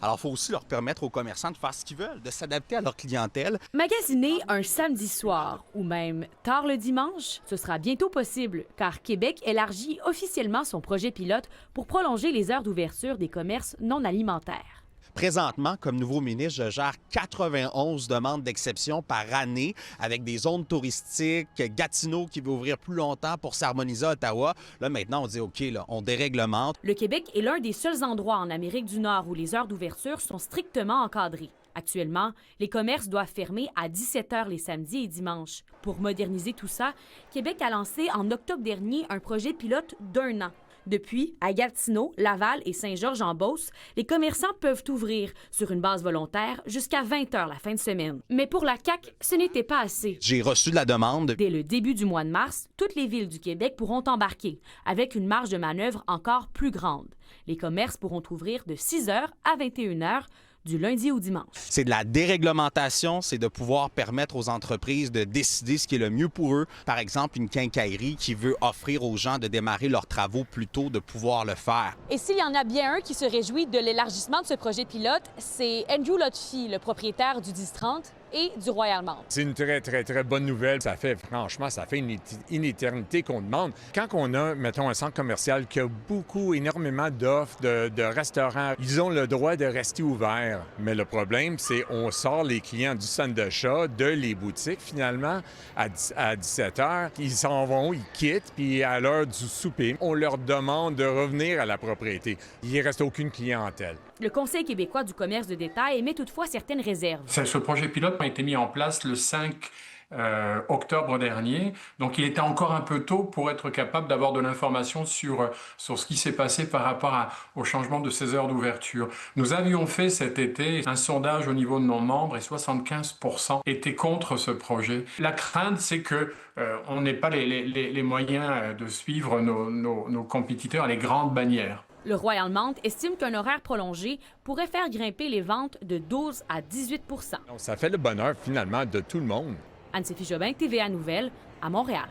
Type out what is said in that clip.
Alors, il faut aussi leur permettre aux commerçants de faire ce qu'ils veulent, de s'adapter à leur clientèle. Magasiner un samedi soir ou même tard le dimanche, ce sera bientôt possible car Québec élargit officiellement son projet pilote pour prolonger les heures d'ouverture des commerces non alimentaires. Présentement, comme nouveau ministre, je gère 91 demandes d'exception par année avec des zones touristiques, Gatineau qui veut ouvrir plus longtemps pour s'harmoniser à Ottawa. Là, maintenant, on dit OK, là, on déréglemente. Le Québec est l'un des seuls endroits en Amérique du Nord où les heures d'ouverture sont strictement encadrées. Actuellement, les commerces doivent fermer à 17 h les samedis et dimanches. Pour moderniser tout ça, Québec a lancé en octobre dernier un projet pilote d'1 an. Depuis, à Gatineau, Laval et Saint-Georges-en-Beauce, les commerçants peuvent ouvrir sur une base volontaire jusqu'à 20 h la fin de semaine. Mais pour la CAQ, ce n'était pas assez. J'ai reçu de la demande. Dès le début du mois de mars, toutes les villes du Québec pourront embarquer, avec une marge de manœuvre encore plus grande. Les commerces pourront ouvrir de 6 h à 21 h du lundi au dimanche. C'est de la déréglementation, c'est de pouvoir permettre aux entreprises de décider ce qui est le mieux pour eux. Par exemple, une quincaillerie qui veut offrir aux gens de démarrer leurs travaux plus tôt, de pouvoir le faire. Et s'il y en a bien un qui se réjouit de l'élargissement de ce projet pilote, c'est Andrew Lotfi, le propriétaire du 10-30 et du Royal Mount. C'est une très bonne nouvelle. Ça fait une éternité qu'on demande. Quand on a, mettons, un centre commercial qui a énormément d'offres de restaurants, ils ont le droit de rester ouverts. Mais le problème, c'est on sort les clients du centre d'achat, de les boutiques, finalement, à 17 h. Ils s'en vont, ils quittent, puis à l'heure du souper, on leur demande de revenir à la propriété. Il ne reste aucune clientèle. Le Conseil québécois du commerce de détail émet toutefois certaines réserves. Ce projet pilote a été mis en place le 5 octobre dernier. Donc, il était encore un peu tôt pour être capable d'avoir de l'information sur ce qui s'est passé par rapport au changement de ces heures d'ouverture. Nous avions fait cet été un sondage au niveau de nos membres et 75% étaient contre ce projet. La crainte, c'est que on n'ait pas les moyens de suivre nos compétiteurs, les grandes bannières. Le Royal Mount estime qu'un horaire prolongé pourrait faire grimper les ventes de 12 à 18 %. Donc, ça fait le bonheur, finalement, de tout le monde. Anne-Sophie Jobin, TVA Nouvelles, à Montréal.